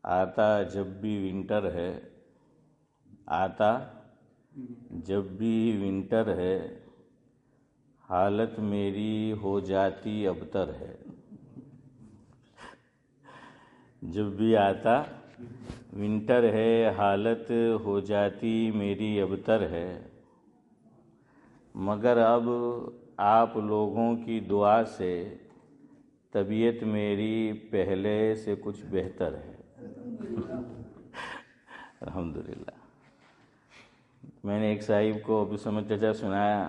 آتا جب بھی ونٹر ہے، آتا جب بھی ونٹر ہے، حالت میری ہو جاتی ابتر ہے۔ جب بھی آتا ونٹر ہے، حالت ہو جاتی میری ابتر ہے، مگر اب آپ لوگوں کی دعا سے طبیعت میری پہلے سے کچھ بہتر ہے۔ الحمدللہ۔ میں نے ایک صاحب کو ابو سمد چچا سنایا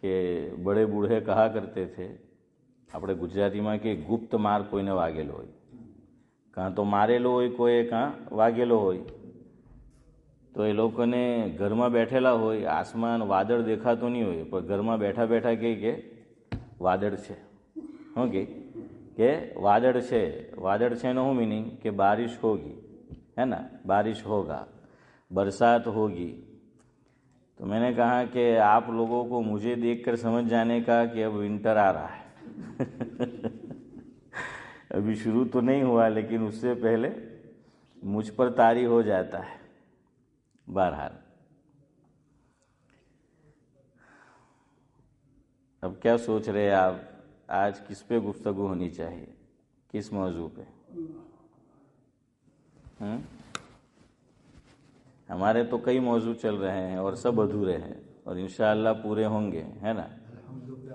کہ بڑے بوڑھے کہا کرتے تھے اپنے گجراتی میں کہ گپت مار کوઈને વાગેલો હોય، કાં તો મારેલો હોય કોઈ કાં વાગેલો હોય। તો એ લોકોને ઘરમાં બેઠેલા હોય, આસમાન વાદળ દેખાતો નહીં હોય, પણ ઘરમાં બેઠા બેઠા કે વાદળ છે। શું કે વાદળ છે। વાદળ છે નો શું મીનિંગ કે બારિશ હોગી, ہے نا، بارش ہوگا، برسات ہوگی۔ تو میں نے کہا کہ آپ لوگوں کو مجھے دیکھ کر سمجھ جانے کا کہ اب ونٹر آ رہا ہے۔ ابھی شروع تو نہیں ہوا لیکن اس سے پہلے مجھ پر طاری ہو جاتا ہے۔ بہرحال اب کیا سوچ رہے آپ آج کس پہ گفتگو ہونی چاہیے، کس موضوع پہ؟ ہمارے تو کئی موضوع چل رہے ہیں اور سب ادھورے ہیں اور انشاءاللہ پورے ہوں گے، ہے نا۔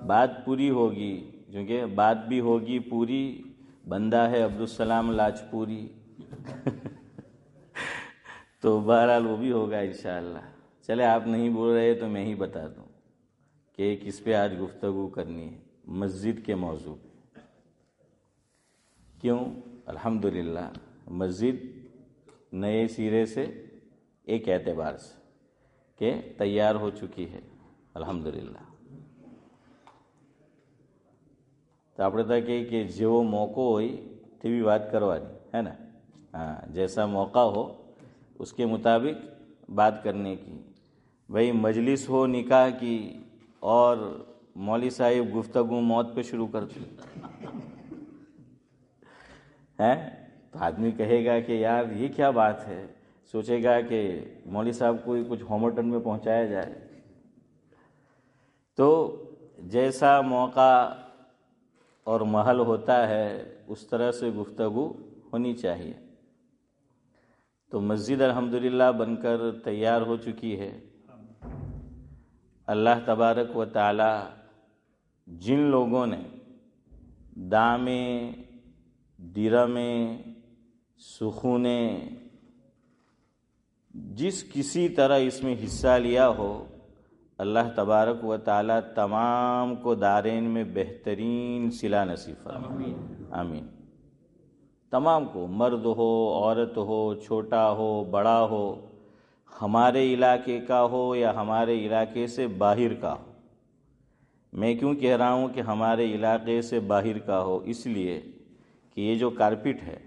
بات پوری ہوگی، کیونکہ بات بھی ہوگی پوری، بندہ ہے عبدالسلام لاجپوری۔ تو بہرحال وہ بھی ہوگا انشاءاللہ۔ چلے آپ نہیں بول رہے تو میں ہی بتا دوں کہ کس پہ آج گفتگو کرنی ہے، مسجد کے موضوع پہ۔ کیوں؟ الحمدللہ مسجد نئے سرے سے ایک اعتبار سے کہ تیار ہو چکی ہے، الحمدللہ۔ تو આપણે તો કે જેવો મોકો હોય તેવી વાત કરવાની, ہے نا۔ ہاں، جیسا موقع ہو اس کے مطابق بات کرنے کی۔ بھئی مجلس ہو نکاح کی اور مولوی صاحب گفتگو موت پہ شروع کرتے ہیں تو آدمی کہے گا کہ یار یہ کیا بات ہے، سوچے گا کہ مولوی صاحب کو کچھ ہومٹن میں پہنچایا جائے۔ تو جیسا موقع اور محل ہوتا ہے اس طرح سے گفتگو ہونی چاہیے۔ تو مسجد الحمدللہ بن کر تیار ہو چکی ہے۔ اللہ تبارک و تعالی جن لوگوں نے دامیں، درمیں، سخونیں، جس کسی طرح اس میں حصہ لیا ہو، اللہ تبارک و تعالی تمام کو دارین میں بہترین صلہ نصیب فرمائے، آمین۔ تمام کو، مرد ہو، عورت ہو، چھوٹا ہو، بڑا ہو، ہمارے علاقے کا ہو یا ہمارے علاقے سے باہر کا ہو۔ میں کیوں کہہ رہا ہوں کہ ہمارے علاقے سے باہر کا ہو؟ اس لیے کہ یہ جو کارپٹ ہے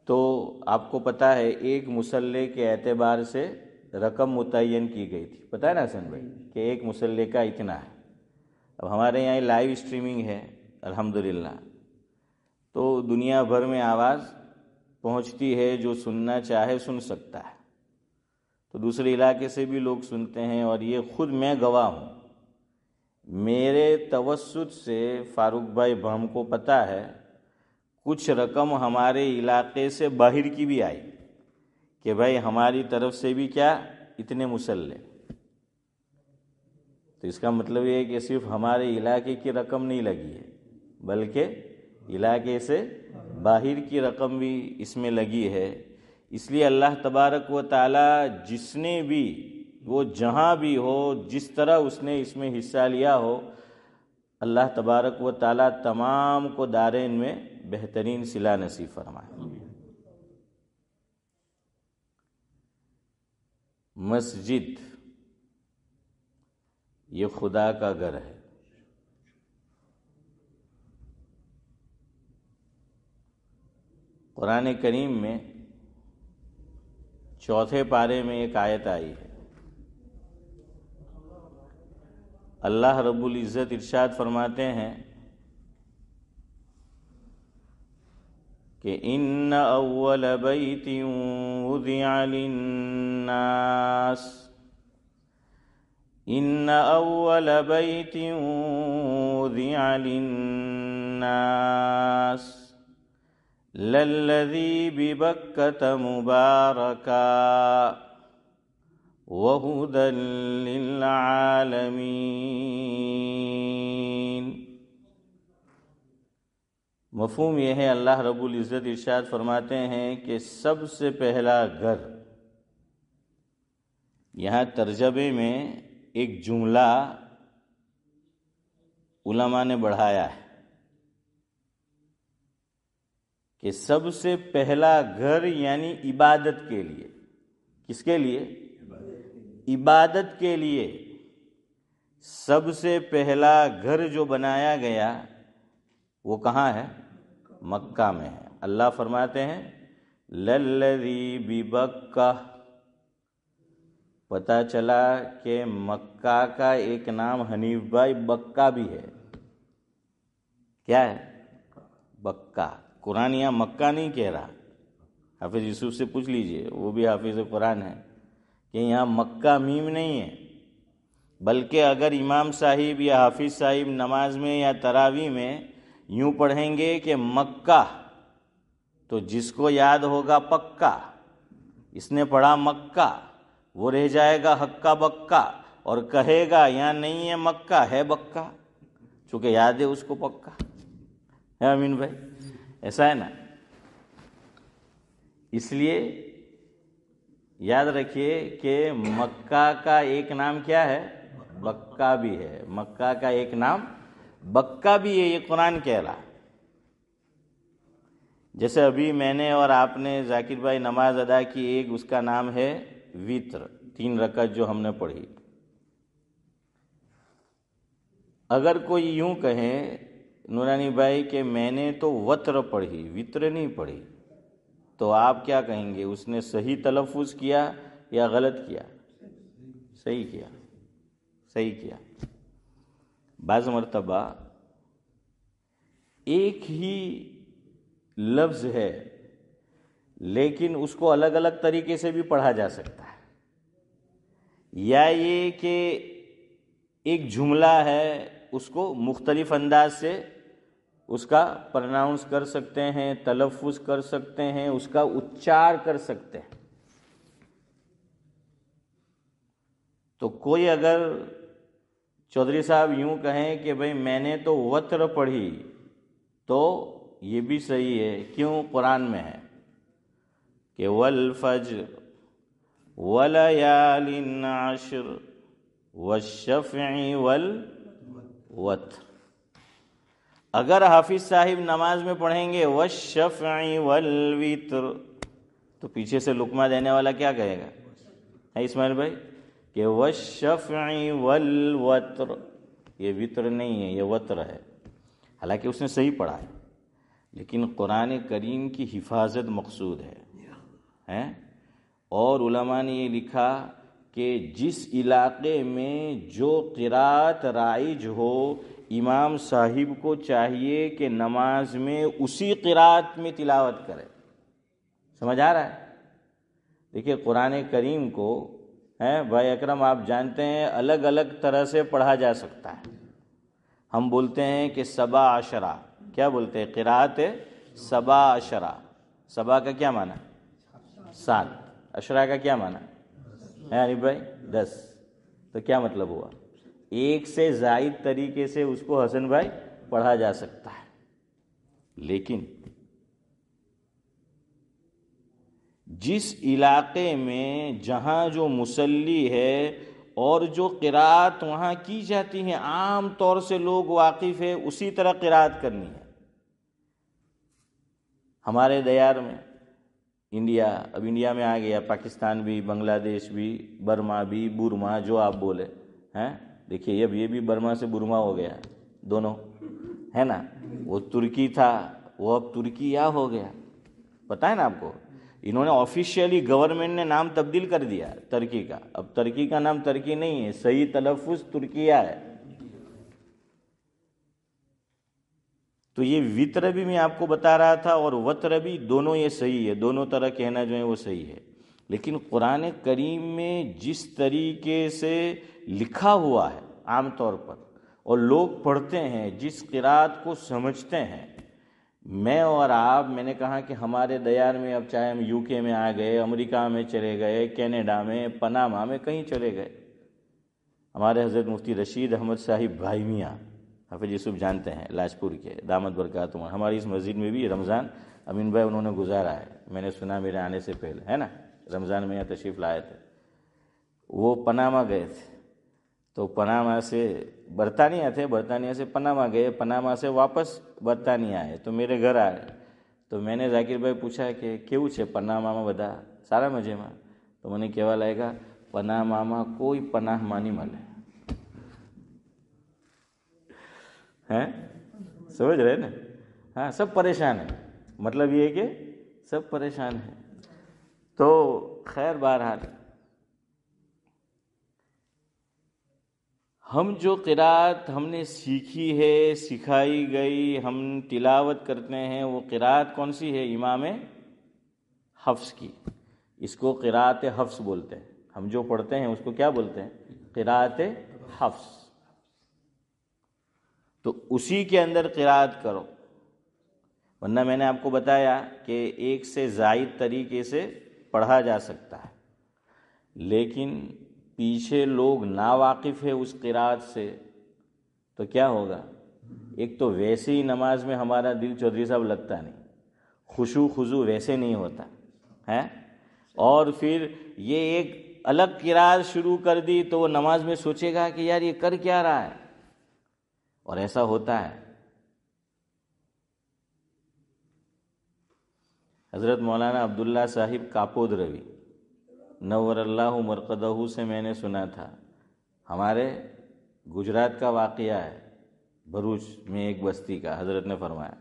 تو آپ کو پتہ ہے ایک مسلح کے اعتبار سے رقم متعین کی گئی تھی، پتہ ہے نا حسن بھائی کہ ایک مسلح کا اتنا ہے۔ اب ہمارے یہاں لائیو اسٹریمنگ ہے الحمدللہ، تو دنیا بھر میں آواز پہنچتی ہے، جو سننا چاہے سن سکتا ہے۔ تو دوسرے علاقے سے بھی لوگ سنتے ہیں، اور یہ خود میں گواہ ہوں، میرے توسط سے فاروق بھائی ہم کو پتہ ہے کچھ رقم ہمارے علاقے سے باہر کی بھی آئی کہ بھائی ہماری طرف سے بھی کیا اتنے مسلح۔ تو اس کا مطلب یہ ہے کہ صرف ہمارے علاقے کی رقم نہیں لگی ہے بلکہ علاقے سے باہر کی رقم بھی اس میں لگی ہے۔ اس لیے اللہ تبارک و تعالی جس نے بھی، وہ جہاں بھی ہو، جس طرح اس نے اس میں حصہ لیا ہو، اللہ تبارک و تعالی تمام کو دارین میں بہترین صلہ نصیب فرمائے۔ مسجد یہ خدا کا گھر ہے۔ قرآن کریم میں 4 پارے میں ایک آیت آئی ہے، اللہ رب العزت ارشاد فرماتے ہیں کہ ان اول بیت وضع للناس، ان اول بیت وضع للناس للذی ببکۃ مبارکا وہدی للعالمین۔ مفہوم یہ ہے، اللہ رب العزت ارشاد فرماتے ہیں کہ سب سے پہلا گھر، یہاں ترجمے میں ایک جملہ علماء نے بڑھایا ہے کہ سب سے پہلا گھر یعنی عبادت کے لیے۔ کس کے لیے؟ عبادت کے لیے سب سے پہلا گھر جو بنایا گیا وہ کہاں ہے؟ مکہ میں ہے۔ اللہ فرماتے ہیں للذی ببکہ، پتہ چلا کہ مکہ کا ایک نام حنیف بھائی بکہ بھی ہے۔ کیا ہے؟ بکہ۔ قرآن یہاں مکہ نہیں کہہ رہا، حافظ یوسف سے پوچھ لیجئے، وہ بھی حافظ قرآن ہے، کہ یہاں مکہ میم نہیں ہے، بلکہ اگر امام صاحب یا حافظ صاحب نماز میں یا تراویح میں یوں پڑھیں گے کہ مکہ، تو جس کو یاد ہوگا پکا، اس نے پڑھا مکہ، وہ رہ جائے گا ہکا بکا اور کہے گا یہاں نہیں ہے مکہ ہے بکہ، چونکہ یاد ہے اس کو پکا ہے۔ امین بھائی ایسا ہے نا؟ اس لیے یاد رکھیے کہ مکہ کا ایک نام کیا ہے؟ بکہ بھی ہے۔ مکہ کا ایک نام بکہ بھی ہے، یہ قرآن کہہ رہا۔ جیسے ابھی میں نے اور آپ نے ذاکر بھائی نماز ادا کی، ایک اس کا نام ہے وتر، 3 رکعت جو ہم نے پڑھی۔ اگر کوئی یوں کہے نورانی بھائی کہ میں نے تو وتر پڑھی، وتر نہیں پڑھی، تو آپ کیا کہیں گے؟ اس نے صحیح تلفظ کیا یا غلط کیا؟ صحیح کیا، صحیح کیا۔ بعض مرتبہ ایک ہی لفظ ہے لیکن اس کو الگ الگ طریقے سے بھی پڑھا جا سکتا ہے، یا یہ کہ ایک جملہ ہے اس کو مختلف انداز سے اس کا پرناؤنس کر سکتے ہیں، تلفظ کر سکتے ہیں، اس کا اچار کر سکتے ہیں۔ تو کوئی اگر چودھری صاحب یوں کہیں کہ بھئی میں نے تو وتر پڑھی، تو یہ بھی صحیح ہے۔ کیوں؟ قرآن میں ہے کہ والفجر ولیال عشر والشفع والوتر۔ اگر حافظ صاحب نماز میں پڑھیں گے والشفع والوتر، تو پیچھے سے لقمہ دینے والا کیا کہے گا؟ ہے اسماعیل بھائی کہ والشفع والوتر، یہ وتر نہیں ہے، یہ وتر ہے، حالانکہ اس نے صحیح پڑھا ہے، لیکن قرآن کریم کی حفاظت مقصود ہے۔ اور علماء نے یہ لکھا کہ جس علاقے میں جو قرات رائج ہو، امام صاحب کو چاہیے کہ نماز میں اسی قرات میں تلاوت کرے۔ سمجھ آ رہا ہے؟ دیکھیے قرآن کریم کو بھائی اکرم آپ جانتے ہیں الگ الگ طرح سے پڑھا جا سکتا ہے۔ ہم بولتے ہیں کہ سبع عشرہ، کیا بولتے ہیں؟ قرات سبع عشرہ۔ سبع کا کیا معنی؟ 7۔ عشرہ کا کیا معنی ہے علی بھائی؟ 10۔ تو کیا مطلب ہوا؟ ایک سے زائد طریقے سے اس کو حسن بھائی پڑھا جا سکتا ہے، لیکن جس علاقے میں جہاں جو مصلی ہے اور جو قرات وہاں کی جاتی ہیں عام طور سے لوگ واقف ہے، اسی طرح قرات کرنی ہے۔ ہمارے دیار میں انڈیا، اب انڈیا میں آ گیا، پاکستان بھی، بنگلہ دیش بھی، برما بھی، برما جو آپ بولے ہیں، دیکھیے اب یہ بھی برما سے برما ہو گیا، دونوں ہے نا۔ وہ ترکی تھا، وہ اب ترکیہ ہو گیا، پتہ ہے نا آپ کو؟ انہوں نے آفیشیلی گورنمنٹ نے نام تبدیل کر دیا ترکی کا، اب ترکی کا نام ترکی نہیں ہے، صحیح تلفظ ترکیہ ہے۔ تو یہ وطر بھی میں آپ کو بتا رہا تھا اور وطر بھی، دونوں یہ صحیح ہے، دونوں طرح کہنا جو ہے وہ صحیح ہے، لیکن قرآن کریم میں جس طریقے سے لکھا ہوا ہے عام طور پر اور لوگ پڑھتے ہیں، جس قرات کو سمجھتے ہیں، میں اور آپ، میں نے کہا کہ ہمارے دیار میں اب چاہے ہم یو کے میں آ گئے، امریکہ میں چلے گئے، کینیڈا میں، پناما میں، کہیں چلے گئے، ہمارے حضرت مفتی رشید احمد صاحب بھائی میاں حافظ یوسف جانتے ہیں، لاجپور کے، دامت برکاتہم، ہماری اس مسجد میں بھی رمضان امین بھائی انہوں نے گزارا ہے، میں نے سنا میرے آنے سے پہلے، ہے نا، رمضان میں یہاں تشریف لائے تھے، وہ پناما گئے تھے، تو پناما سے برطانیہ تھے، برطانیہ سے پناما گئے، پناما سے واپس برطانیہ آئے، تو میرے گھر آئے، تو میں نے ذاکر بھائی پوچھا کہ کیوں چھے پناما میں بدا سارا مجھے میں، تو میں نے کہوا لائے گا پناما میں کوئی پناہ مانی ملے ہیں، سمجھ رہے نا، ہاں سب پریشان ہیں، مطلب یہ ہے کہ سب پریشان ہیں، تو خیر بہرحال ہم جو قرات ہم نے سیکھی ہے، سکھائی گئی، ہم تلاوت کرتے ہیں، وہ قرات کون سی ہے؟ امام حفص کی، اس کو قرات حفص بولتے ہیں، ہم جو پڑھتے ہیں اس کو کیا بولتے ہیں؟ قرات حفص، تو اسی کے اندر قرات کرو، ورنہ میں نے آپ کو بتایا کہ ایک سے زائد طریقے سے پڑھا جا سکتا ہے، لیکن پیچھے لوگ ناواقف ہے اس قرات سے تو کیا ہوگا؟ ایک تو ویسے ہی نماز میں ہمارا دل چودھری صاحب لگتا نہیں، خشوع خضوع ویسے نہیں ہوتا ہے، اور پھر یہ ایک الگ قرات شروع کر دی تو وہ نماز میں سوچے گا کہ یار یہ کر کیا رہا ہے، اور ایسا ہوتا ہے۔ حضرت مولانا عبداللہ صاحب کاپود روی نور اللہ مرقدہ سے میں نے سنا تھا، ہمارے گجرات کا واقعہ ہے، بھروچ میں ایک بستی کا، حضرت نے فرمایا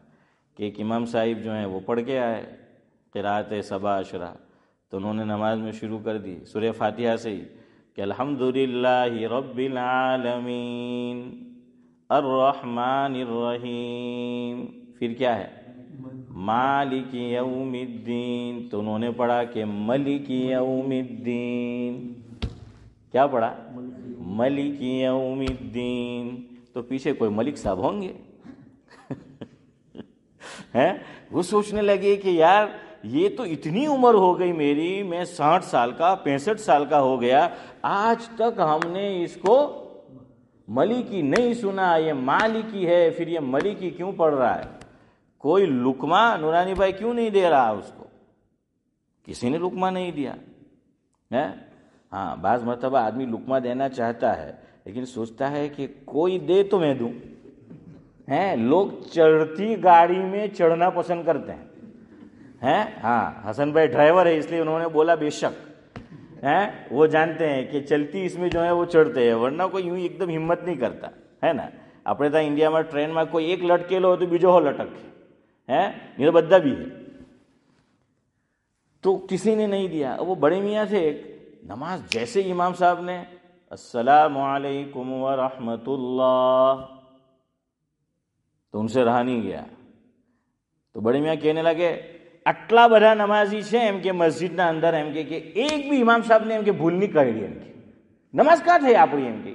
کہ ایک امام صاحب جو ہیں وہ پڑھ کے آئے قرات سبع عشرہ، تو انہوں نے نماز میں شروع کر دی سورہ فاتحہ سے ہی کہ الحمدللہ رب العالمین الرحمن الرحیم، پھر کیا ہے؟ مالک یوم الدین، تو انہوں نے پڑھا کہ ملک یوم الدین، کیا پڑھا؟ ملک یوم الدین، تو پیچھے کوئی ملک صاحب ہوں گے ہیں، وہ سوچنے لگے کہ یار یہ تو اتنی عمر ہو گئی میری، میں 60 سال کا 65 سال کا ہو گیا، آج تک ہم نے اس کو ملکی نہیں سنا، یہ مالکی ہے، پھر یہ ملکی کیوں پڑھ رہا ہے؟ کوئی لقمہ نورانی بھائی کیوں نہیں دے رہا اس کو؟ کسی نے لقمہ نہیں دیا ہے، ہاں بعض مرتبہ آدمی لقمہ دینا چاہتا ہے لیکن سوچتا ہے کہ کوئی دے تو میں دوں، ہیں لوگ چڑھتی گاڑی میں چڑھنا پسند کرتے ہیں، ہاں حسن بھائی ڈرائیور ہے اس لیے انہوں نے بولا بے شک، ہیں وہ جانتے ہیں کہ چلتی اس میں جو ہے وہ چڑھتے ہیں، ورنہ کوئی یوں ایک دم ہمت نہیں کرتا ہے نا، اپنے تا انڈیا میں ٹرین میں کوئی ایک لٹکے لو تو بیجو ہو لٹک ہے، یہ تو بدہ بھی ہے، تو کسی نے نہیں دیا۔ وہ بڑے میاں سے ایک نماز جیسے امام صاحب نے السلام علیکم ورحمۃ اللہ، تو ان سے رہا نہیں گیا، تو بڑے میاں کہنے لگے આટલા બધા નમાઝી છે એમ કે મસ્જિદના અંદર એમ કે એક બી ઇમામ સાહેબને એમ કે ભૂલ નહીં કાઢી એમ કે નમાઝ કાં થઈ આપણી એમ કે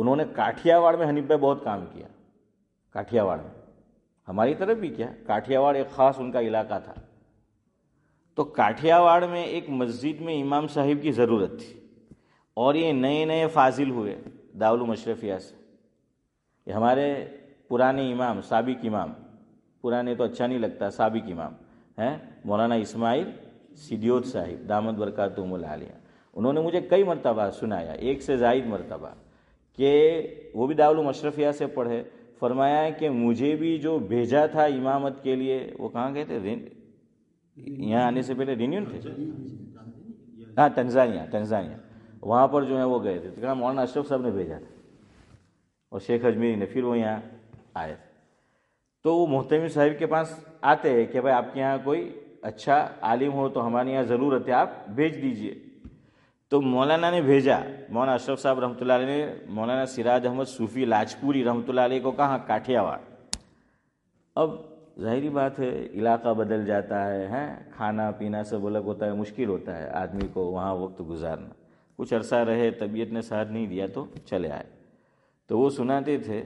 انہوں نے کاٹھیاواڑ میں حنیف بھائی بہت کام کیا. کاٹھیاواڑ میں, ہماری طرف بھی کیا, کاٹھیاواڑ ایک خاص ان کا علاقہ تھا. تو کاٹھیاواڑ میں ایک مسجد میں امام صاحب کی ضرورت تھی, اور یہ نئے نئے فاضل ہوئے دارالعلوم اشرفیہ سے. یہ ہمارے پرانے امام, سابق امام, پرانے تو اچھا نہیں لگتا, سابق امام ہیں مولانا اسماعیل سیدیوت صاحب دامت برکاتہم العالیہ. انہوں نے مجھے کئی مرتبہ سنایا, ایک سے زائد مرتبہ, کہ وہ بھی دارالعلوم اشرفیہ سے پڑھے. فرمایا ہے کہ مجھے بھی جو بھیجا تھا امامت کے لیے, وہ کہاں گئے تھے, یہاں آنے سے پہلے رینیون تھے, ہاں تنزانیہ, وہاں پر جو ہے وہ گئے تھے. تو کہا مولانا اشرف صاحب نے بھیجا تھا, اور شیخ اجمیری نے, پھر وہ یہاں آئے تھے. تو وہ محتمی صاحب کے پاس آتے ہیں کہ بھائی آپ کے یہاں کوئی اچھا عالم ہو تو ہمارے یہاں ضرورت ہے, آپ بھیج دیجئے. تو مولانا نے بھیجا, مولانا اشرف صاحب رحمۃ اللہ علیہ نے مولانا سراج احمد صوفی لاجپوری رحمۃ اللہ علیہ کو کہا کاٹھیاواڑ. اب ظاہری بات ہے علاقہ بدل جاتا ہے, کھانا پینا سب الگ ہوتا ہے, مشکل ہوتا ہے آدمی کو وہاں وقت گزارنا. کچھ عرصہ رہے, طبیعت نے ساتھ نہیں دیا تو چلے آئے. تو وہ سناتے تھے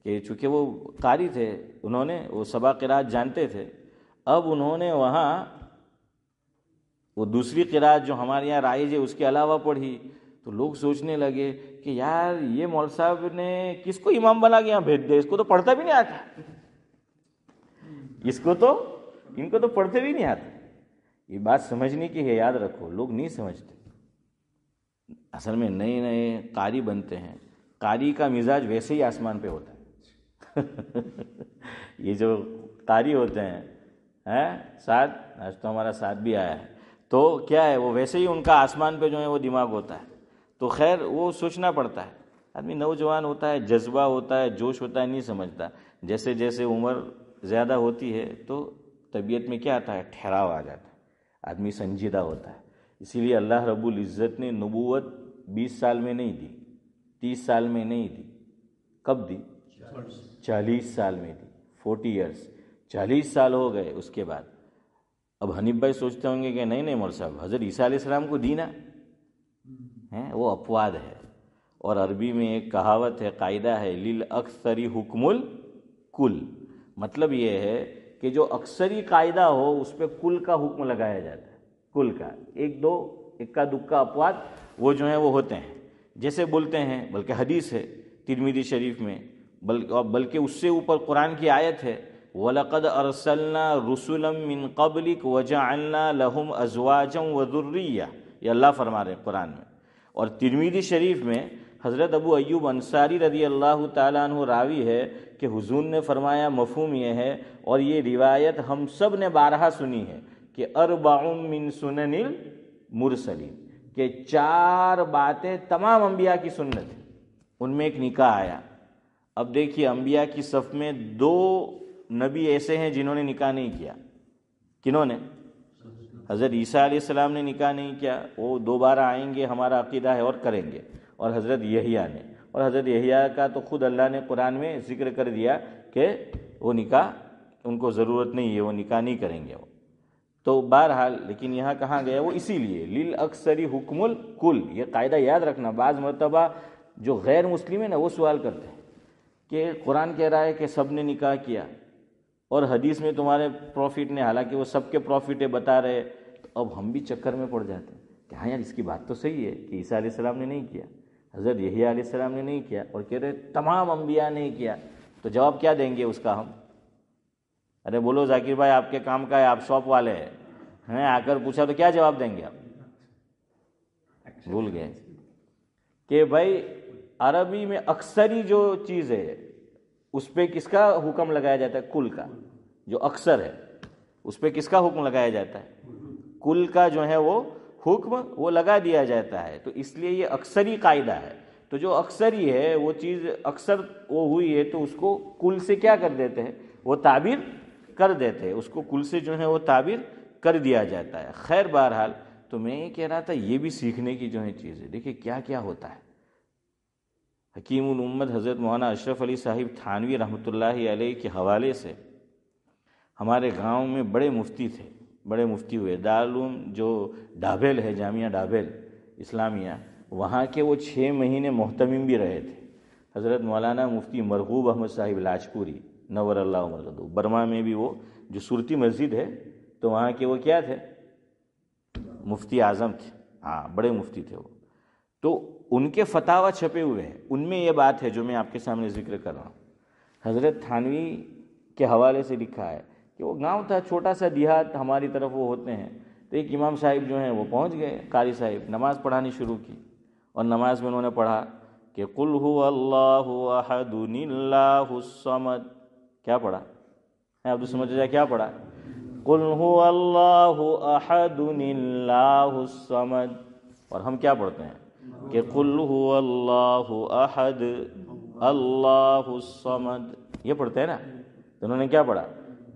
کہ چونکہ وہ قاری تھے, انہوں نے وہ سبا قرات جانتے تھے. اب انہوں نے وہاں وہ دوسری قرات جو ہمارے یہاں رائج ہے اس کے علاوہ پڑھی. تو لوگ سوچنے لگے کہ یار یہ مول صاحب نے کس کو امام بنا کے یہاں بھیج دیا, اس کو تو پڑھتا بھی نہیں آتا, ان کو تو پڑھتے بھی نہیں آتا. یہ بات سمجھنے کی ہے, یاد رکھو, لوگ نہیں سمجھتے. اصل میں نئے نئے قاری بنتے ہیں, قاری کا مزاج ویسے ہی آسمان پہ ہوتا ہے. یہ جو قاری ہوتے ہیں ساتھ, آج تو ہمارا ساتھ بھی آیا ہے, تو کیا ہے وہ ویسے ہی ان کا آسمان پہ جو ہے وہ دماغ ہوتا ہے. تو خیر وہ سوچنا پڑتا ہے. آدمی نوجوان ہوتا ہے, جذبہ ہوتا ہے, جوش ہوتا ہے, نہیں سمجھتا. جیسے جیسے عمر زیادہ ہوتی ہے تو طبیعت میں کیا آتا ہے, ٹھہراؤ آ جاتا ہے, آدمی سنجیدہ ہوتا ہے. اسی لیے اللہ رب العزت نے نبوت 20 سال میں نہیں دی, 30 سال میں نہیں دی. کب دی؟ 40 سال میں دی. 40 ایئرس, 40 سال ہو گئے. اس کے بعد اب حنیف بھائی سوچتے ہوں گے کہ نہیں نہیں مول صاحب, حضرت عیسیٰ علیہ السلام کو دینا ہے, وہ اپواد ہے. اور عربی میں ایک کہاوت ہے, قاعدہ ہے, للاکثر حکم الکل. مطلب یہ ہے کہ جو اکثری قاعدہ ہو اس پہ کل کا حکم لگایا جاتا ہے. کل کا, ایک دو اکا دکا اپواد وہ جو ہیں وہ ہوتے ہیں. جیسے بولتے ہیں, بلکہ حدیث ہے ترمذی شریف میں, بلکہ اس سے اوپر قرآن کی آیت ہے, وَلَقَدْ أَرْسَلْنَا رُسُلًا مِّن قَبْلِكَ وَجَعَلْنَا لَهُمْ أَزْوَاجًا وَذُرِّيَّةً. یہ اللہ فرما رہے ہیں قرآن میں. اور ترمذی شریف میں حضرت ابو ایوب انصاری رضی اللہ تعالیٰ عنہ راوی ہے کہ حضور نے فرمایا, مفہوم یہ ہے, اور یہ روایت ہم سب نے بارہا سنی ہے, کہ 4 من سنن المرسلین, کہ 4 باتیں تمام انبیاء کی سنت ہیں. ان میں ایک نکاح آیا. اب دیکھیے انبیاء کی صف میں 2 نبی ایسے ہیں جنہوں نے نکاح نہیں کیا. کنہوں نے؟ حضرت عیسیٰ علیہ السلام نے نکاح نہیں کیا, وہ دوبارہ آئیں گے, ہمارا عقیدہ ہے, اور کریں گے. اور حضرت یحییٰ نے, اور حضرت یحییٰ کا تو خود اللہ نے قرآن میں ذکر کر دیا کہ وہ نکاح ان کو ضرورت نہیں ہے, وہ نکاح نہیں کریں گے وہ. تو بہرحال لیکن یہاں کہاں گیا وہ, اسی لیے للاکثر حکم الکل. یہ قاعدہ یاد رکھنا. بعض مرتبہ جو غیر مسلم ہیں نا وہ سوال کرتے ہیں کہ قرآن کہہ رہا ہے کہ سب نے نکاح کیا, اور حدیث میں تمہارے پروفٹ نے, حالانکہ وہ سب کے پروفٹ ہے بتا رہے. تو اب ہم بھی چکر میں پڑ جاتے ہیں کہ ہاں یار اس کی بات تو صحیح ہے کہ عیسیٰ علیہ السلام نے نہیں کیا, حضرت یحییٰ علیہ السلام نے نہیں کیا, اور کہہ رہے تمام انبیاء نے کیا. تو جواب کیا دیں گے اس کا ہم؟ ارے بولو ذاکر بھائی آپ کے کام کا ہے, آپ شاپ والے ہیں, آ کر پوچھا تو کیا جواب دیں گے آپ؟ بھول گئے کہ بھائی عربی میں اکثری جو چیز ہے اس پہ کس کا حکم لگایا جاتا ہے؟ کل کا. جو اکثر ہے اس پہ کس کا حکم لگایا جاتا ہے؟ کل کا جو ہے وہ حکم وہ لگا دیا جاتا ہے. تو اس لیے یہ اکثری قاعدہ ہے. تو جو اکثری ہے وہ چیز اکثر وہ ہوئی ہے تو اس کو کل سے کیا کر دیتے ہیں, وہ تعبیر کر دیتے ہیں, اس کو کل سے جو ہے وہ تعبیر کر دیا جاتا ہے. خیر بہرحال تو میں یہ کہہ رہا تھا یہ بھی سیکھنے کی جو ہے چیز ہے. دیکھیں کیا کیا ہوتا ہے. حکیم الامت حضرت مولانا اشرف علی صاحب تھانوی رحمۃ اللہ علیہ کے حوالے سے ہمارے گاؤں میں بڑے مفتی تھے, بڑے مفتی ہوئے. دارالعلوم جو ڈابھیل ہے, جامعہ ڈابھیل اسلامیہ, وہاں کے وہ 6 مہینے محتمم بھی رہے تھے. حضرت مولانا مفتی مرغوب احمد صاحب لاجپوری نور اللہ مرغدو، برما میں بھی وہ جو صورتی مسجد ہے تو وہاں کے وہ کیا تھے؟ مفتی اعظم تھے، ہاں بڑے مفتی تھے وہ. تو ان کے فتاوی چھپے ہوئے ہیں، ان میں یہ بات ہے جو میں آپ کے سامنے ذکر کر رہا ہوں. حضرت تھانوی کے حوالے سے لکھا ہے کہ وہ گاؤں تھا، چھوٹا سا دیہات ہماری طرف وہ ہوتے ہیں. تو ایک امام صاحب جو ہیں وہ پہنچ گئے، قاری صاحب نماز پڑھانی شروع کی، اور نماز میں انہوں نے پڑھا کہ قل هو اللہ احد اللہ الصمد. کیا پڑھا؟ عبد الصمد جا کیا پڑھا؟ قل هو اللہ احد اللہ الصمد. اور ہم کیا پڑھتے ہیں کہ قل هو اللہ احد اللہ الصمد، یہ پڑھتے ہیں نا. تو انہوں نے کیا پڑھا؟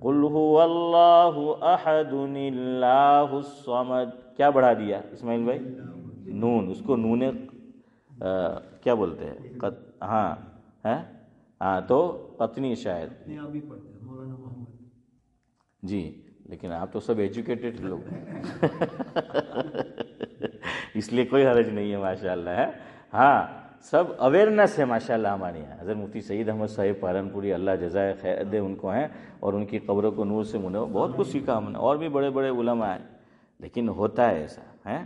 قل هو اللہ احد اللہ الصمد. کیا بڑھا دیا اسماعیل بھائی؟ نون. اس کو نون کیا بولتے ہیں؟ ہاں تو قطنی شاید. جی لیکن آپ تو سب ایجوکیٹڈ لوگ ہیں اس لیے کوئی حرج نہیں ہے ماشاء اللہ ہے. ہاں سب اویئرنیس ہے ماشاء اللہ ہمارے یہاں. حضرت مفتی سعید احمد صاحب پالنپوری اللہ جزائے خیر دے ان کو ہیں، اور ان کی قبروں کو نور سے منور، بہت کچھ سیکھا ہم نے، اور بھی بڑے بڑے علماء ہیں. لیکن ہوتا ہے ایسا ہے.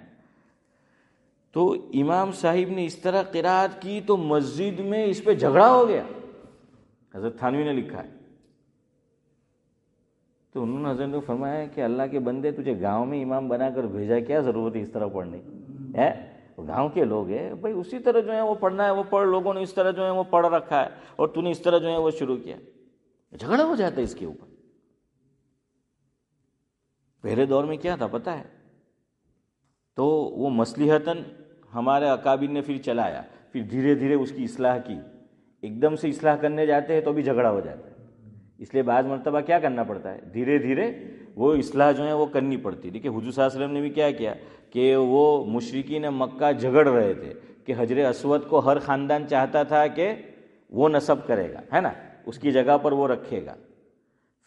تو امام صاحب نے اس طرح قرات کی تو مسجد میں اس پہ جھگڑا ہو گیا. حضرت تھانوی نے لکھا ہے. تو انہوں نے حضرت نے فرمایا کہ اللہ کے بندے تجھے گاؤں میں امام بنا کر بھیجا، کیا ضرورت ہے اس طرح پڑھنے کی ہے؟ گاؤں کے لوگ ہیں بھائی، اسی طرح جو ہے وہ پڑھنا ہے وہ پڑھ، لوگوں نے اس طرح جو ہے وہ پڑھ رکھا ہے، اور تو نے اس طرح جو ہے وہ شروع کیا. جھگڑا ہو جاتا ہے اس کے اوپر. پہلے دور میں کیا تھا پتہ ہے؟ تو وہ مصلحتاً ہمارے اکابر نے پھر چلایا، پھر دھیرے دھیرے اس کی اصلاح کی. ایک دم سے اصلاح کرنے جاتے ہیں تو بھی جھگڑا ہو جاتا ہے. اس لیے بعض مرتبہ کیا کرنا پڑتا ہے؟ دھیرے دھیرے وہ اصلاح جو ہے وہ کرنی پڑتی ہے. دیکھیے حضور صلی اللہ علیہ وسلم نے بھی کیا کیا کہ وہ مشرکین مکہ جھگڑ رہے تھے کہ حجر اسود کو ہر خاندان چاہتا تھا کہ وہ نصب کرے گا، ہے نا، اس کی جگہ پر وہ رکھے گا.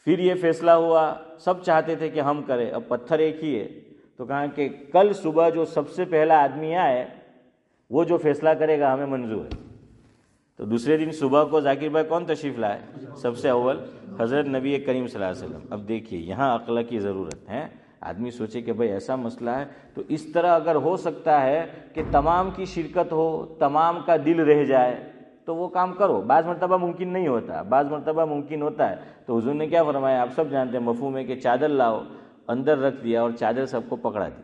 پھر یہ فیصلہ ہوا، سب چاہتے تھے کہ ہم کریں، اب پتھر ایک ہی ہے. تو کہا کہ کل صبح جو سب سے پہلا آدمی آئے وہ جو فیصلہ کرے گا ہمیں منظور ہے. تو دوسرے دن صبح کو ذاکر بھائی کون تشریف لائے؟ سب سے اول حضرت نبی کریم صلی اللہ علیہ وسلم. اب دیکھیے یہاں عقل کی ضرورت ہے. آدمی سوچے کہ بھائی ایسا مسئلہ ہے تو اس طرح اگر ہو سکتا ہے کہ تمام کی شرکت ہو، تمام کا دل رہ جائے تو وہ کام کرو. بعض مرتبہ ممکن نہیں ہوتا، بعض مرتبہ ممکن ہوتا ہے. تو حضور نے کیا فرمایا آپ سب جانتے ہیں، مفہوم ہے کہ چادر لاؤ، اندر رکھ دیا اور چادر سب کو پکڑا دی.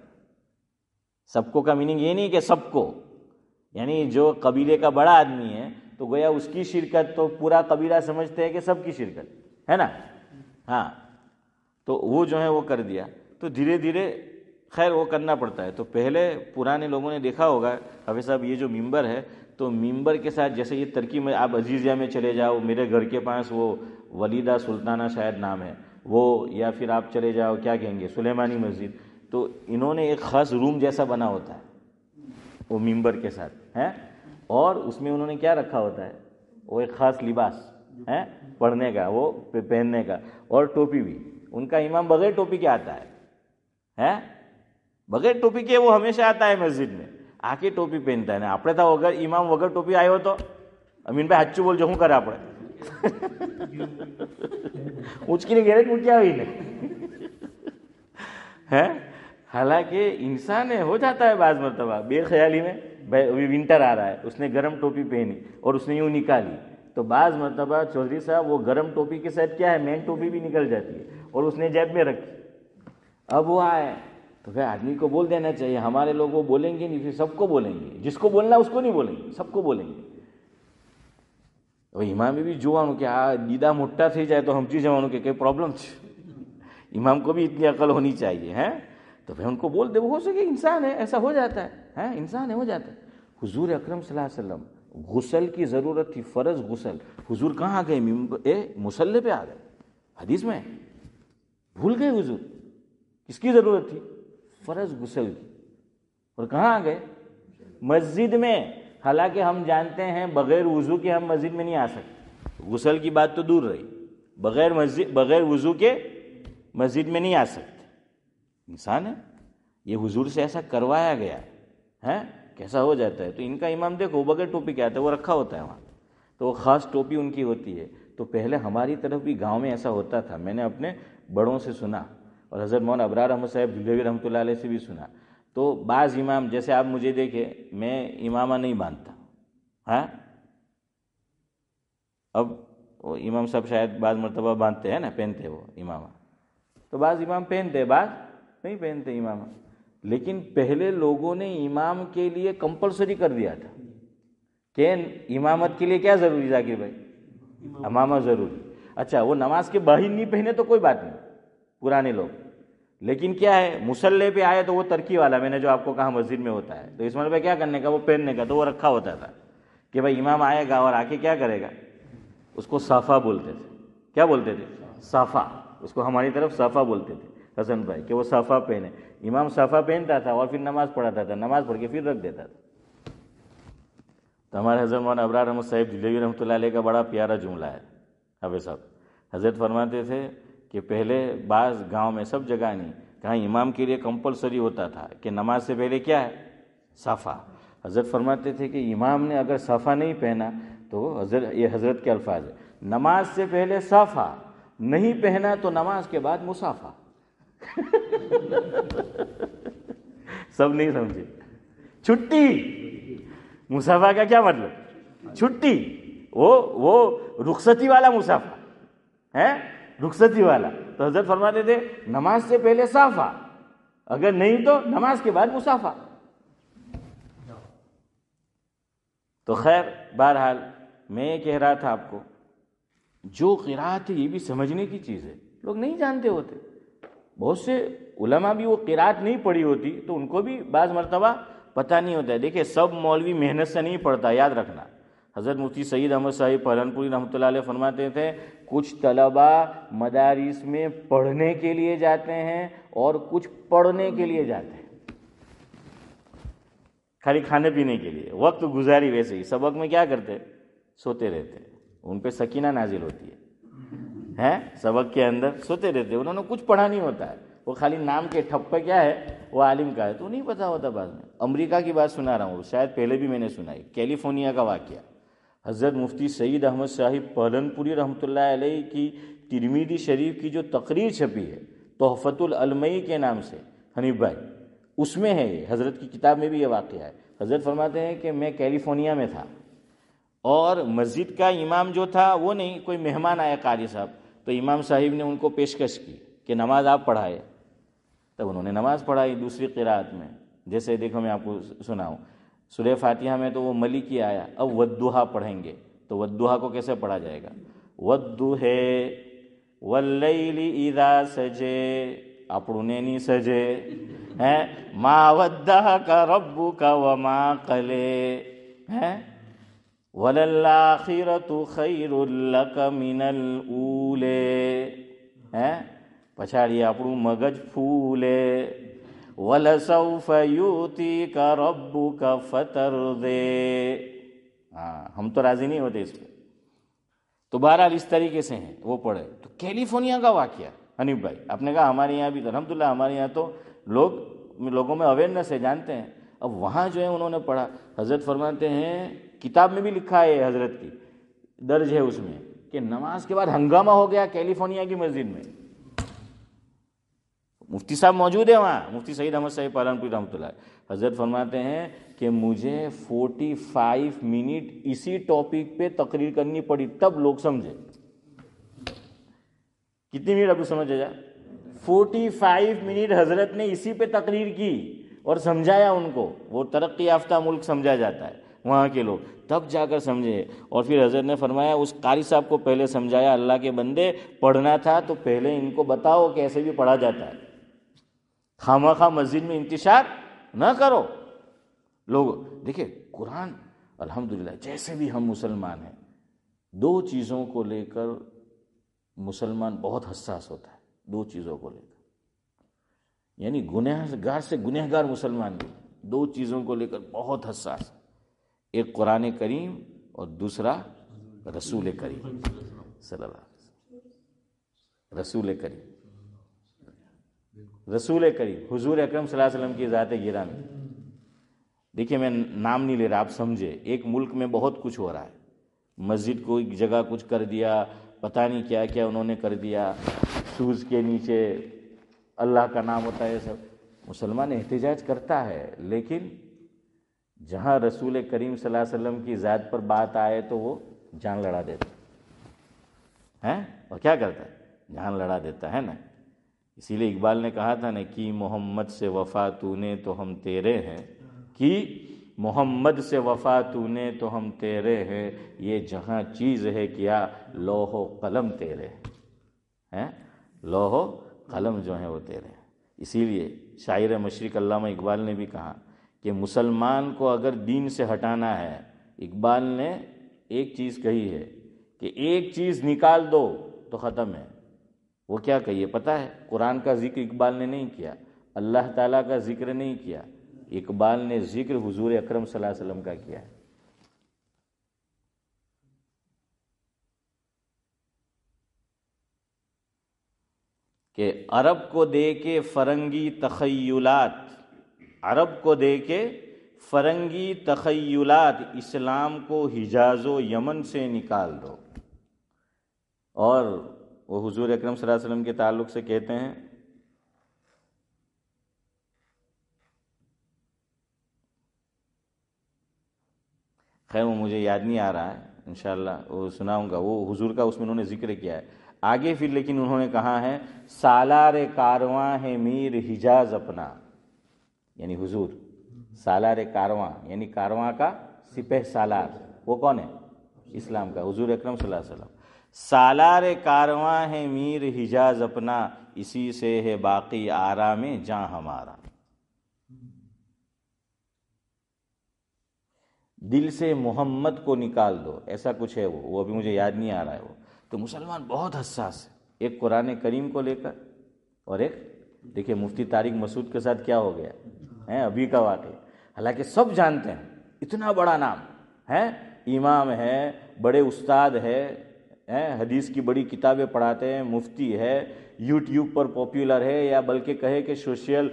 سب کو کا میننگ یہ نہیں کہ سب کو، یعنی جو قبیلے کا بڑا آدمی ہے تو گویا اس کی شرکت تو پورا قبیلہ سمجھتے ہیں کہ سب کی شرکت ہے نا. ہاں تو وہ جو ہے وہ کر دیا. تو دھیرے دھیرے خیر وہ کرنا پڑتا ہے. تو پہلے پرانے لوگوں نے دیکھا ہوگا حافظ صاحب، یہ جو ممبر ہے تو ممبر کے ساتھ جیسے یہ ترکی میں آپ عزیزیہ میں چلے جاؤ، میرے گھر کے پاس وہ ولیدہ سلطانہ شاید نام ہے وہ، یا پھر آپ چلے جاؤ کیا کہیں گے سلیمانی مسجد، تو انہوں نے ایک خاص روم جیسا بنا ہوتا ہے وہ ممبر کے ساتھ ہے، اور اس میں انہوں نے کیا رکھا ہوتا ہے؟ وہ ایک خاص لباس ہے پڑھنے کا، وہ پہننے کا، اور ٹوپی بھی. ان کا امام بغیر ٹوپی کے آتا ہے، بغیر ٹوپی کے وہ ہمیشہ آتا ہے مسجد میں، آ کے ٹوپی پہنتا ہے. نا آپ تھا اگر امام وغیر ٹوپی آئے ہو تو امین بھائی ہچو بول جو ہوں کرا پڑے اس کی گیرت میں کیا ہوئی نہیں ہے. حالانکہ انسان ہو جاتا ہے بعض مرتبہ بے خیالی میں، ابھی ونٹر آ رہا ہے، اس نے گرم ٹوپی پہنی اور اس نے یوں نکالی، تو بعض مرتبہ چودھری صاحب وہ گرم ٹوپی کے ساتھ کیا ہے مین ٹوپی بھی نکل جاتی ہے اور اس نے جیب میں رکھی. اب وہ آئے تو پھر آدمی کو بول دینا چاہیے. ہمارے لوگ وہ بولیں گے نہیں، پھر سب کو بولیں گے، جس کو بولنا اس کو نہیں بولیں گے، سب کو بولیں گے. امام بھی જોવાનું کہ دیدہ موٹا થઈ જાય તો સમજી જવાનું کہ پرابلم છે. امام کو بھی اتنی عقل ہونی چاہیے ہے. تو پھر ان کو بول دے، وہ ہو سکے انسان ہے، ایسا ہو جاتا ہے، انسان ہے ہو جاتا ہے. حضور اکرم صلی اللہ علیہ وسلم غسل کی ضرورت تھی، فرض غسل. حضور کہاں گئے؟ مصلی پہ آ گئے. حدیث میں بھول گئے حضور کس کی ضرورت تھی؟ فرض غسل کی. اور کہاں آ گئے؟ مسجد میں. حالانکہ ہم جانتے ہیں بغیر وضو کے ہم مسجد میں نہیں آ سکتے، غسل کی بات تو دور رہی، بغیر وضو کے مسجد میں نہیں آ سکتے. انسان ہے، یہ حضور سے ایسا کروایا گیا ہے، کیسا ہو جاتا ہے. تو ان کا امام دیکھو بغیر ٹوپی کے آتا ہے، وہ رکھا ہوتا ہے وہاں. تو وہ خاص ٹوپی ان کی ہوتی ہے. تو پہلے ہماری طرف بھی گاؤں میں ایسا ہوتا تھا، میں نے اپنے بڑوں سے سنا اور حضرت مولانا ابرار احمد صاحب دہلوی رحمۃ اللہ علیہ سے بھی سنا. تو بعض امام، جیسے آپ مجھے دیکھیں، میں امامہ نہیں باندھتا. ہاں، اب وہ امام صاحب شاید بعض مرتبہ باندھتے ہیں نا، پہنتے وہ امامہ. تو بعض امام پہنتے، بعض نہیں پہنتے امامہ. لیکن پہلے لوگوں نے امام کے لیے کمپلسری کر دیا تھا کہ امامت کے لیے کیا ضروری، ذاکر بھائی؟ امامہ ضروری. اچھا، وہ نماز کے باہر نہیں پہنے تو کوئی بات نہیں، پرانے لوگ. لیکن کیا ہے، مصلی پہ آئے تو وہ ترکی والا، میں نے جو آپ کو کہا مسجد میں ہوتا ہے، تو اس مرتبہ کیا کرنے کا، وہ پہننے کا. تو وہ رکھا ہوتا تھا کہ بھائی امام آئے گا اور آ کے کیا کرے گا، اس کو صافہ بولتے تھے. کیا بولتے تھے؟ صافہ. اس کو ہماری طرف صافہ بولتے تھے حسن بھائی، کہ وہ صافہ پہنے. امام صافہ پہنتا تھا اور پھر نماز پڑھاتا تھا، نماز پڑھ کے پھر رکھ دیتا تھا. تو ہمارے حضرت مولانا ابرار احمد صاحب دہلوی رحمۃ اللہ علیہ کا بڑا پیارا جملہ ہے. حافظ صاحب حضرت فرماتے تھے کہ پہلے بعض گاؤں میں، سب جگہ نہیں، کہاں امام کے لیے کمپلسری ہوتا تھا کہ نماز سے پہلے کیا ہے، صافہ. حضرت فرماتے تھے کہ امام نے اگر صافہ نہیں پہنا تو یہ حضرت کے الفاظ ہے، نماز سے پہلے صافہ نہیں پہنا تو نماز کے بعد مصافہ. سب نہیں سمجھے. چھٹی، مصافہ کا کیا مطلب؟ چھٹی. وہ رخصتی والا مصافہ ہے، رخصتی والا. تو حضرت فرماتے تھے نماز سے پہلے صافہ، اگر نہیں تو نماز کے بعد مصافہ. تو خیر، بہرحال میں یہ کہہ رہا تھا آپ کو، جو قرات ہے یہ بھی سمجھنے کی چیز ہے. لوگ نہیں جانتے ہوتے، بہت سے علماء بھی وہ قرات نہیں پڑھی ہوتی تو ان کو بھی بعض مرتبہ پتہ نہیں ہوتا ہے. دیکھیں، سب مولوی محنت سے نہیں پڑھتا، یاد رکھنا. حضرت مفتی سعید احمد صاحب پالنپوری رحمۃ اللہ علیہ فرماتے تھے کچھ طلباء مدارس میں پڑھنے کے لیے جاتے ہیں اور کچھ پڑھنے کے لیے جاتے ہیں، خالی کھانے پینے کے لیے. وقت گزاری ویسے ہی، سبق میں کیا کرتے، سوتے رہتے. ان پہ سکینہ نازل ہوتی ہے، سبق کے اندر سوتے رہتے. انہوں نے کچھ پڑھا نہیں ہوتا ہے، وہ خالی نام کے ٹھپ پہ کیا ہے، وہ عالم کا ہے، تو نہیں پتا ہوتا. بعد میں امریکہ کی بات سنا رہا ہوں، شاید پہلے بھی میں نے سنائی، کیلیفورنیا کا واقعہ. حضرت مفتی سعید احمد صاحب پالنپوری رحمۃ اللہ علیہ کی ترمذی شریف کی جو تقریر چھپی ہے تحفۃ العلمئی کے نام سے، حنیف بھائی، اس میں ہے یہ، حضرت کی کتاب میں بھی یہ واقعہ ہے. حضرت فرماتے ہیں کہ میں کیلیفورنیا میں تھا اور مسجد کا امام جو تھا وہ نہیں، کوئی مہمان آیا قاری صاحب، تو امام صاحب نے ان کو پیشکش کی کہ نماز آپ پڑھائے. تب انہوں نے نماز پڑھائی دوسری قرات میں. جیسے دیکھو میں آپ کو سناؤں، سورہ فاتحہ میں تو وہ ملکی آیا، اب والضحیٰ پڑھیں گے تو والضحیٰ کو کیسے پڑھا جائے گا؟ والضحیٰ واللیل اذا سجے، اپڑنے نہیں سجے ہیں، ما ودعک ربک وما قلے ہیں، وَلَلْآخِرَةُ خَيْرٌ لَكَ مِنَ الْأُولَىٰ ہیں، پچھاڑی આપણું મગજ ફૂલે، وَلَسَوْفَ يُؤْتِيكَ رَبُّكَ فَتَرْضَىٰ. ہاں، ہم تو راضی نہیں ہوتے اس پہ. تو بہرحال اس طریقے سے ہیں، وہ پڑھے. تو کیلیفورنیا کا واقعہ حنیف بھائی، آپ نے کہا ہمارے یہاں بھی تو الحمدللہ، ہمارے یہاں تو لوگوں میں اویئرنیس ہے، جانتے ہیں. اب وہاں جو ہے انہوں نے پڑھا. حضرت فرماتے ہیں، کتاب میں بھی لکھا ہے حضرت کی، درج ہے اس میں، کہ نماز کے بعد ہنگامہ ہو گیا کیلیفورنیا کی مسجد میں. مفتی صاحب موجود ہے وہاں، مفتی سعید احمد صاحب پالنپوری رحمۃ اللہ. حضرت فرماتے ہیں کہ مجھے 45 منٹ اسی ٹاپک پہ تقریر کرنی پڑی، تب لوگ سمجھے. کتنی منٹ آپ کو سمجھ آیا؟ 45 منٹ حضرت نے اسی پہ تقریر کی اور سمجھایا ان کو. وہ ترقی یافتہ ملک سمجھا جاتا ہے وہاں کے لوگ، تب جا کر سمجھے. اور پھر حضرت نے فرمایا اس قاری صاحب کو پہلے سمجھایا، اللہ کے بندے پڑھنا تھا تو پہلے ان کو بتاؤ کہ ایسے بھی پڑھا جاتا ہے، خواہ خواہ مسجد میں انتشار نہ کرو. لوگ دیکھیں قرآن، الحمدللہ جیسے بھی ہم مسلمان ہیں، دو چیزوں کو لے کر مسلمان بہت حساس ہوتا ہے. دو چیزوں کو لے کر، یعنی گنہگار سے گنہگار مسلمان بھی دو چیزوں کو لے کر بہت حساس. ایک قرآن کریم اور دوسرا رسول کریم صلی اللہ علیہ وسلم. رسول کریم، رسول کریم حضور اکرم صلی اللہ علیہ وسلم کی ذات گرامی. دیکھیے میں نام نہیں لے رہا، آپ سمجھے. ایک ملک میں بہت کچھ ہو رہا ہے، مسجد کو ایک جگہ کچھ کر دیا، پتہ نہیں کیا کیا انہوں نے کر دیا، شوز کے نیچے اللہ کا نام ہوتا ہے، سب مسلمان احتجاج کرتا ہے، لیکن جہاں رسول کریم صلی اللہ علیہ وسلم کی ذات پر بات آئے تو وہ جان لڑا دیتا ہے، اور کیا کرتا ہے؟ جان لڑا دیتا ہے نا۔ اسی لیے اقبال نے کہا تھا نا کہ محمد سے وفا تو نے تو ہم تیرے ہیں، کہ محمد سے وفا تو نے تو ہم تیرے ہیں، یہ جہاں چیز ہے کیا لوح و قلم تیرے ہیں، لوح و قلم جو ہیں وہ تیرے ہیں۔ اسی لیے شاعر مشرق علامہ اقبال نے بھی کہا کہ مسلمان کو اگر دین سے ہٹانا ہے، اقبال نے ایک چیز کہی ہے کہ ایک چیز نکال دو تو ختم ہے۔ وہ کیا کہیے پتہ ہے؟ قرآن کا ذکر اقبال نے نہیں کیا، اللہ تعالیٰ کا ذکر نہیں کیا، اقبال نے ذکر حضور اکرم صلی اللہ علیہ وسلم کا کیا ہے۔ کہ عرب کو دے کے فرنگی تخیلات، عرب کو دے کے فرنگی تخیلات، اسلام کو حجاز و یمن سے نکال دو۔ اور وہ حضور اکرم صلی اللہ علیہ وسلم کے تعلق سے کہتے ہیں خیر وہ مجھے یاد نہیں آ رہا ہے، انشاءاللہ وہ سناؤں گا، وہ حضور کا اس میں انہوں نے ذکر کیا ہے آگے پھر، لیکن انہوں نے کہا ہے سالار کارواں ہے میر حجاز اپنا، یعنی حضور سالار کارواں، یعنی کارواں کا سپہ سالار، وہ کون ہے؟ اسلام کا حضور اکرم صلی اللہ علیہ وسلم۔ سالار کارواں ہے میر حجاز اپنا، اسی سے ہے باقی آرام جاں ہمارا۔ دل سے محمد کو نکال دو، ایسا کچھ ہے وہ ابھی مجھے یاد نہیں آ رہا ہے وہ۔ تو مسلمان بہت حساس ہے، ایک قرآن کریم کو لے کر، اور ایک دیکھیں مفتی طارق مسعود کے ساتھ کیا ہو گیا ہے ابھی کا واقعہ، حالانکہ سب جانتے ہیں اتنا بڑا نام ہے، امام ہے، بڑے استاد ہے، حدیث کی بڑی کتابیں پڑھاتے ہیں، مفتی ہے، یوٹیوب پر پاپولر ہے، یا بلکہ کہے کہ سوشل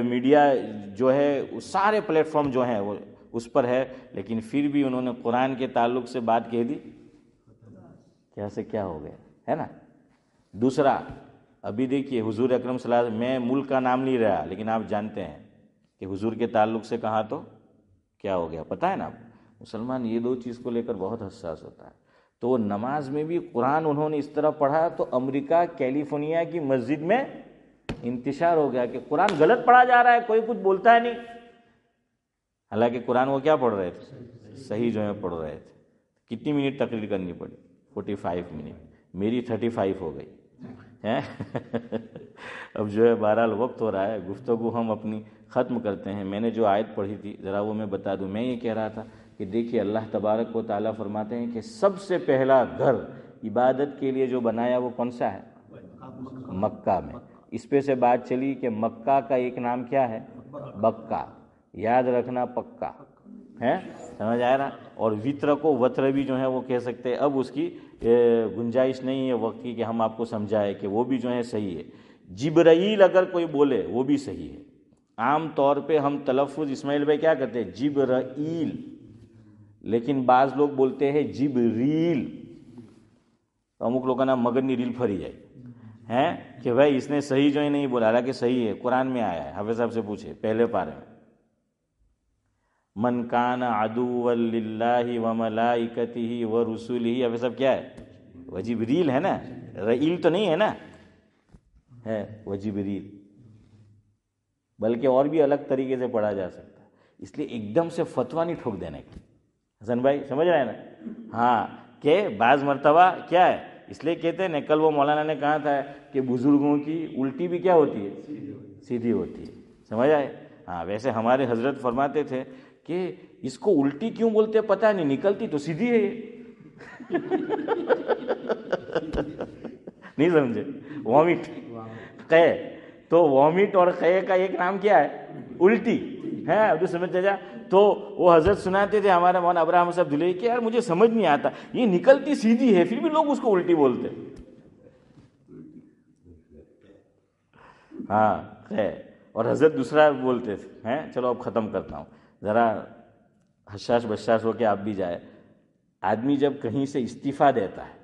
میڈیا جو ہے سارے پلیٹ فارم جو ہیں وہ اس پر ہے، لیکن پھر بھی انہوں نے قرآن کے تعلق سے بات کہہ دی، کیا سے کیا ہو گیا ہے نا۔ دوسرا ابھی دیکھیے حضور اکرم صلی اللہ علیہ وسلم، میں ملک کا نام نہیں رہا لیکن آپ جانتے ہیں کہ حضور کے تعلق سے کہا تو کیا ہو گیا، پتہ ہے نا آپ۔ مسلمان یہ دو چیز کو لے کر بہت حساس ہوتا ہے۔ تو نماز میں بھی قرآن انہوں نے اس طرح پڑھا تو امریکہ کیلیفورنیا کی مسجد میں انتشار ہو گیا کہ قرآن غلط پڑھا جا رہا ہے، کوئی کچھ بولتا ہے نہیں، حالانکہ قرآن وہ کیا پڑھ رہے تھے؟ صحیح جو ہے پڑھ رہے تھے۔ کتنی منٹ تقریر کرنی پڑی؟ 45 منٹ، میری 35 ہو گئی ہے۔ اب جو ہے بہرحال وقت ہو رہا ہے، گفتگو ہم اپنی ختم کرتے ہیں۔ میں نے جو آیت پڑھی تھی ذرا وہ میں بتا دوں۔ میں یہ کہہ رہا تھا کہ دیکھیے اللہ تبارک و تعالیٰ فرماتے ہیں کہ سب سے پہلا گھر عبادت کے لیے جو بنایا وہ کون سا ہے؟ مکہ میں۔ اس پہ سے بات چلی کہ مکہ کا ایک نام کیا ہے؟ بکہ، یاد رکھنا پکا ہے، سمجھ آ رہا۔ اور وطر کو وطر بھی جو ہے وہ کہہ سکتے ہیں، اب اس کی گنجائش نہیں ہے وقت کی کہ ہم آپ کو سمجھائے کہ وہ بھی جو ہے صحیح ہے۔ جبرائیل اگر کوئی بولے وہ بھی صحیح ہے، عام طور پہ ہم تلفظ اسماعیل بھائی کیا کرتے ہیں؟ جبرائیل، لیکن بعض لوگ بولتے ہیں جبریل، تو امک لوگوں کا نام مگر نہیں ریل پھری جائے ہیں کہ بھائی اس نے صحیح جو ہے نہیں بولا، حالانکہ صحیح ہے، قرآن میں آیا ہے، حافظ صاحب سے پوچھے پہلے پارے میں، من کان عدوا للہ وملائکتہ ورسلہ، حافظ صاحب کیا ہے؟ وہ جبریل ہے نا، رئیل تو نہیں ہے نا، ہے وہ جبریل، بلکہ اور بھی الگ طریقے سے پڑھا جا سکتا ہے۔ اس لیے ایک دم سے فتویٰ نہیں ٹھوک دینے کی، حسن بھائی سمجھ رہے ہیں نا؟ ہاں، کہ بعض مرتبہ کیا ہے، اس لیے کہتے ہیں نا، کل وہ مولانا نے کہا تھا کہ بزرگوں کی الٹی بھی کیا ہوتی ہے؟ سیدھی ہوتی ہے، سمجھ آئے؟ ہاں، ویسے ہمارے حضرت فرماتے تھے کہ اس کو الٹی کیوں بولتے پتہ نہیں، نکلتی تو سیدھی ہے یہ۔ نہیں سمجھے؟ وامٹ، قے، تو وامٹ اور قے کا ایک نام کیا ہے؟ الٹی ہے، اب تو سمجھ جا۔ تو وہ حضرت سناتے تھے ہمارے مولانا ابراہیم صاحب دھلئی کہ یار مجھے سمجھ نہیں آتا، یہ نکلتی سیدھی ہے پھر بھی لوگ اس کو الٹی بولتے۔ ہاں ہے، اور حضرت دوسرا بولتے تھے ہیں۔ چلو اب ختم کرتا ہوں، ذرا حشاش بشاش ہو کے آپ بھی جائے۔ آدمی جب کہیں سے استعفیٰ دیتا ہے،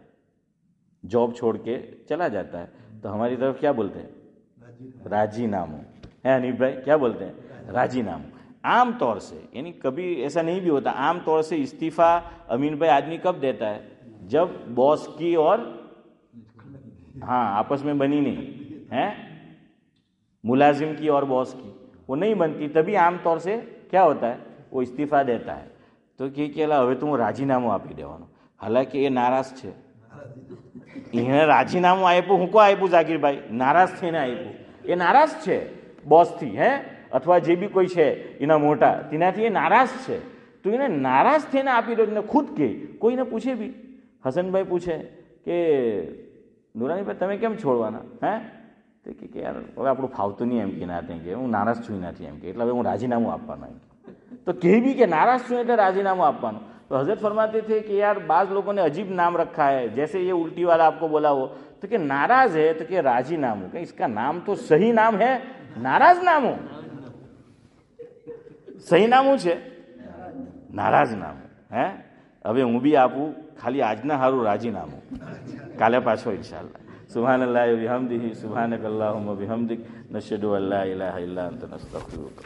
جاب چھوڑ کے چلا جاتا ہے، تو ہماری طرف کیا بولتے ہیں؟ راجی نامو ہے حنیف بھائی، کیا بولتے ہیں؟ راجی نامو. عام طور سے، یعنی کبھی ایسا نہیں بھی ہوتا، عام طور سے استعفیٰ امین بھائی آدمی کب دیتا ہے؟ جب باس کی اور آپس میں بنی نہیں ہے، ملازم کی اور باس کی وہ نہیں بنتی، تبھی عام طور سے کیا ہوتا ہے؟ وہ استعفیٰ دیتا ہے. تو کہ હવે તો હું રાજીનામું આપી દેવાનું. હાલાકી એ નારાજ છે. એને રાજીનામું આપ્યું, હું કો આપ્યું જાગીરભાઈ? નારાજ થઈને આપ્યું. એ નારાજ છે બોસથી, હે, અથવા જે બી કોઈ છે એના મોટા, તેનાથી એ નારાજ છે. તો એને નારાજ થઈને આપી દો. ખુદ કે કોઈને પૂછે બી, હસનભાઈ પૂછે કે નુરાનીભાઈ તમે કેમ છોડવાના? હે, તો કે યાર હવે આપણું ફાવતું નહીં એમ કે ના, કે હું નારાજ છું એનાથી એમ કે, એટલે હવે હું રાજીનામું આપવાનું એમ. تو کہیں بھی کہ ناراض چھو એટલે રાજીનામું આપવાનું. تو حضرت فرماتے تھے کہ یار بعض لوگوں نے عجیب نام رکھا ہے، جیسے یہ الٹی والا آپ کو بولا ہو، تو کہ ناراض ہے تو کہ راجی نامو، کہ اس کا نام تو صحیح نام ہے ناراض نامو. صحیح નામું છે નારાજ નામું. હે, હવે હું બી આપું, ખાલી આજના હારું રાજીનામું, કાલે પાછો ઇન્શાઅલ્લાહ. સુબહાનલ્લાહ વ બિહમ્દિહી સુબહાનકલ્લાહુમ્મ વ બિહમ્દિક નશહદુ અન લા ઇલાહા ઇલ્લા અંતા નસ્તગફિરુક.